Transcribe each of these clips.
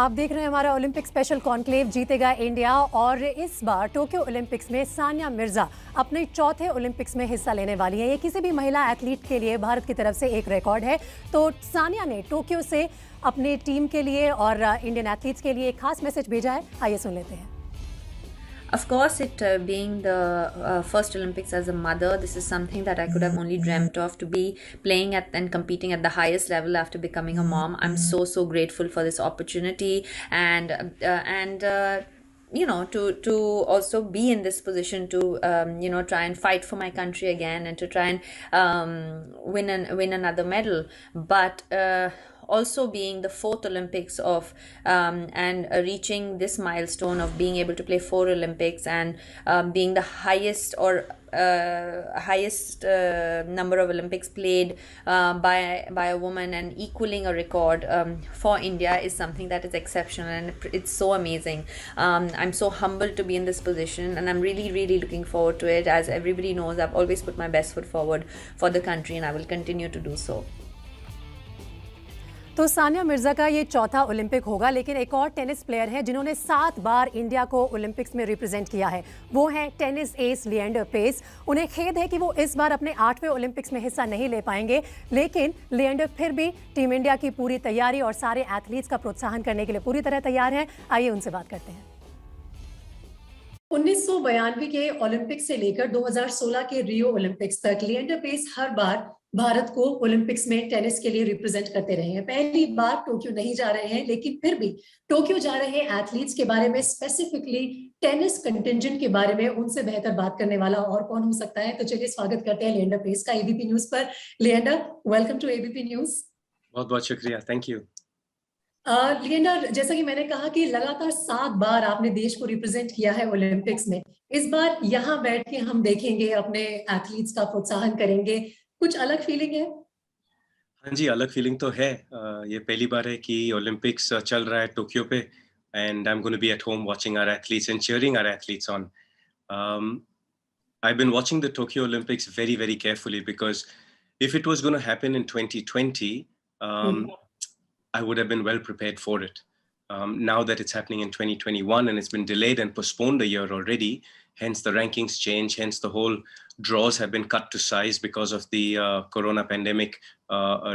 आप देख रहे हैं हमारा ओलंपिक स्पेशल कॉन्क्लेव जीतेगा इंडिया। और इस बार टोक्यो ओलंपिक्स में सानिया मिर्जा अपने चौथे ओलंपिक्स में हिस्सा लेने वाली हैं। ये किसी भी महिला एथलीट के लिए भारत की तरफ से एक रिकॉर्ड है। तो सानिया ने टोक्यो से अपनी टीम के लिए और इंडियन एथलीट्स के लिए एक खास मैसेज भेजा है। आइए सुन लेते हैं। Of course, it being the first Olympics as a mother, this is something that I could have only dreamt of, to be playing at and competing at the highest level after becoming a mom. I'm so grateful for this opportunity, and to also be in this position to try and fight for my country again and to try and win another medal. But also being the fourth Olympics of and reaching this milestone of being able to play 4 Olympics and being the highest number of Olympics played by a woman and equaling a record for India is something that is exceptional, and it's so amazing. I'm so humbled to be in this position, and I'm really looking forward to it. As everybody knows, I've always put my best foot forward for the country, and I will continue to do so. तो सानिया मिर्जा का ये चौथा Olympic होगा, लेकिन एक और tennis player है जिन्होंने 7 बार इंडिया को ओलंपिक्स में रिप्रेजेंट किया है। वो है टेनिस एस लिएंडर पेस। उन्हें खेद है कि वो इस बार अपने 8वें ओलंपिक्स में हिस्सा नहीं ले पाएंगे, लेकिन लिएंडर फिर भी टीम इंडिया की पूरी तैयारी और सारे एथलीट्स का प्रोत्साहन करने के लिए पूरी तरह तैयार हैं। आइए उनसे बात करते हैं। 1992 के ओलंपिक्स से लेकर 2016 के रियो ओलंपिक्स तक लिएंडर पेस हर बार भारत को ओलंपिक्स में टेनिस के लिए रिप्रेजेंट करते रहे हैं। पहली बार टोक्यो नहीं जा रहे हैं, लेकिन फिर भी टोक्यो जा रहे एथलीट्स के बारे में, स्पेसिफिकली टेनिस कंटिंजेंट के बारे में उनसे बेहतर बात करने वाला और कौन हो सकता है। तो चलिए स्वागत करते हैं लिएंडर पेस का एबीपी न्यूज पर। Leander, welcome to ABP news. बहुत बहुत शुक्रिया, थैंक यू। लिएंडर, जैसा कि मैंने कहा कि लगातार 7 बार आपने देश को रिप्रेजेंट किया है ओलंपिक्स में। इस बार यहाँ बैठ के हम देखेंगे, अपने एथलीट्स का प्रोत्साहन करेंगे, कुछ अलग फीलिंग है? हाँ जी, अलग फीलिंग तो है। ये पहली बार है कि ओलंपिक्स चल रहा है टोक्यो पे, and I am going to be at home watching our athletes and cheering our athletes on. I've been watching the Tokyo Olympics very carefully, because if it was going to happen in 2020, I would have been well prepared for it. Now that it's happening in 2021 and it's been delayed and postponed a year already, hence the rankings change, hence the whole draws have been cut to size because of the corona pandemic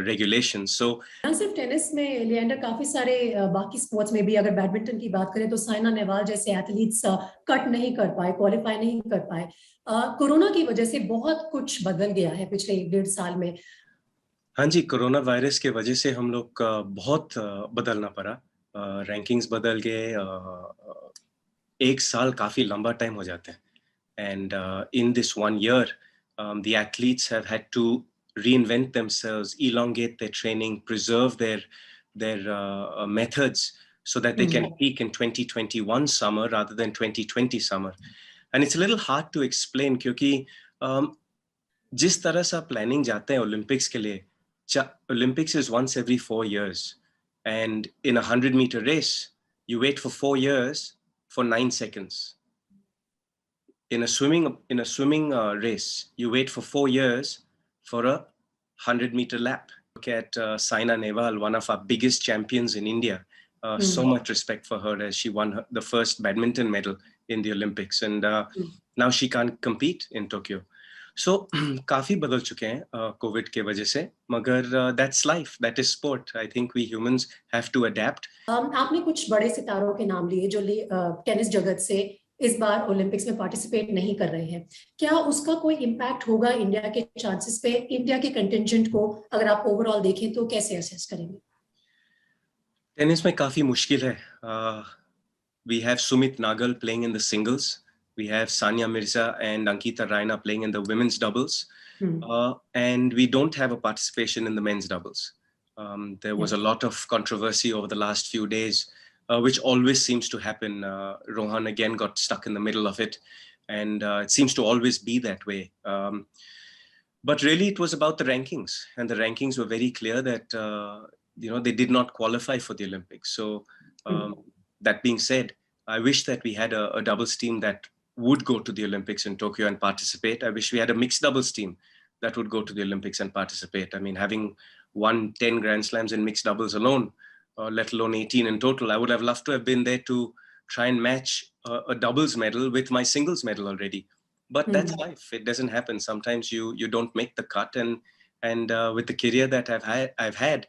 regulations. So ना सिर्फ tennis में लिएंडर, काफी सारे बाकी sports में भी, अगर badminton की बात करें तो साइना नेहवाल जैसे एथलीट्स कट नहीं कर पाए, क्वालिफाई नहीं कर पाए। कोरोना की वजह से बहुत कुछ बदल गया है पिछले 1.5 साल में। हाँ जी, कोरोना वायरस के वजह से हम लोग का बहुत बदलना पड़ा। रैंकिंग्स बदल गए। 1 साल काफी लंबा टाइम हो जाता है, and in this 1 year the athletes have had to reinvent themselves, elongate their training, preserve their methods so that they can peak in 2021 summer rather than 2020 summer. And it's a little hard to explain, क्योंकि जिस तरह से planning जाते हैं Olympics के लिए, Olympics is once every 4 years, and in a 100-meter race you wait for 4 years for 9 seconds. In a swimming race you wait for 4 years for a 100-meter lap. Look at Saina Nehwal, one of our biggest champions in India. So much respect for her, as she won the first badminton medal in the Olympics, and now she can't compete in Tokyo. So काफी बदल चुके हैं Covid के वजह से, मगर that's life, that is sport. I think we humans have to adapt. आपने कुछ बड़े सितारों के नाम लिए जो टेनिस जगत से इस बार ओलंपिक्स में पार्टिसिपेट नहीं कर रहे हैं। क्या उसका कोई इम्पैक्ट होगा इंडिया के चांसेस पे? इंडिया के कंटिंजेंट को अगर आप ओवरऑल देखें तो कैसे असेस करेंगे? टेनिस में काफी मुश्किल है। We have Sumit Nagal playing in the singles. We have Sania Mirza and Ankita Raina playing in the women's doubles. And we don't have a participation in the men's doubles. There was a lot of controversy over the last few days, which always seems to happen. Rohan again got stuck in the middle of it, and it seems to always be that way. But really it was about the rankings, and the rankings were very clear that they did not qualify for the Olympics. So that being said, I wish that we had a doubles team that would go to the Olympics in Tokyo and participate. I wish we had a mixed doubles team that would go to the Olympics and participate. I mean, having won 10 Grand Slams in mixed doubles alone let alone 18 in total. I would have loved to have been there to try and match a doubles medal with my singles medal already. But that's life. It doesn't happen. Sometimes you don't make the cut, and with the career that I've had,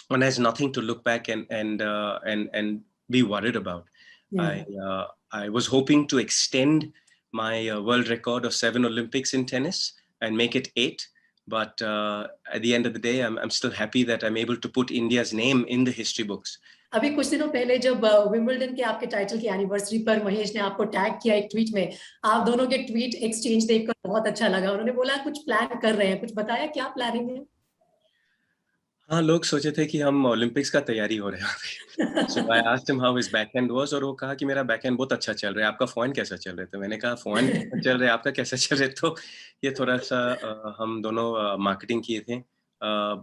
one has nothing to look back and be worried about. Yeah. I was hoping to extend my world record of 7 Olympics in tennis and make it 8. But at the end of the day, I'm still happy that I'm able to put India's name in the history books. अभी कुछ दिनों पहले जब Wimbledon के आपके title की anniversary पर महेश ने आपको टैग किया एक ट्वीट में, आप दोनों के ट्वीट एक्सचेंज देखकर बहुत अच्छा लगा. उन्होंने बोला कुछ प्लान कर रहे हैं, कुछ बताया क्या प्लानिंग है? हाँ, लोग सोचे थे कि हम ओलंपिक्स का तैयारी हो रहे हैं. So I asked him how his backhand was, और वो कहा कि मेरा बैकहैंड बहुत अच्छा चल रहा है. आपका फोरहैंड कैसा चल रहा है? तो मैंने कहा फोरहैंड कैसा चल रहा है, आपका कैसा चल रहा है? तो ये थोड़ा सा हम दोनों मार्केटिंग किए थे.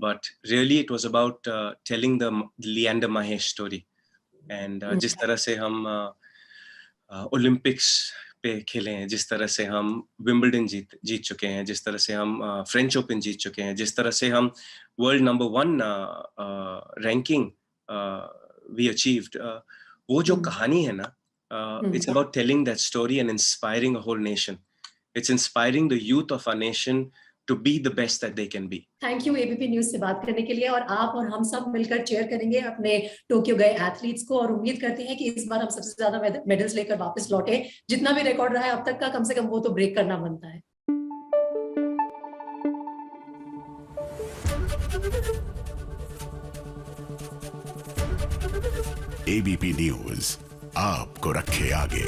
But really it was about telling the Leander Mahesh story. And जिस तरह से हम ओलंपिक्स पे खेले हैं, जिस तरह से हम विंबलडन जीत चुके हैं, जिस तरह से हम फ्रेंच ओपन जीत चुके हैं, जिस तरह से हम world number 1 ranking we achieved, वो जो कहानी है ना, it's about telling that story and inspiring a whole nation. It's inspiring the youth of our nation to be the best that they can be. Thank you ABP news से बात करने के लिए, और आप और हम सब मिलकर चेयर करेंगे अपने टोक्यो गए एथलीट्स को, और उम्मीद करते हैं कि इस बार हम सबसे ज्यादा मेडल्स लेकर वापस लौटे. जितना भी रिकॉर्ड रहा है अब तक का, कम से कम वो तो ब्रेक करना बनता है. ABP न्यूज आपको रखे आगे.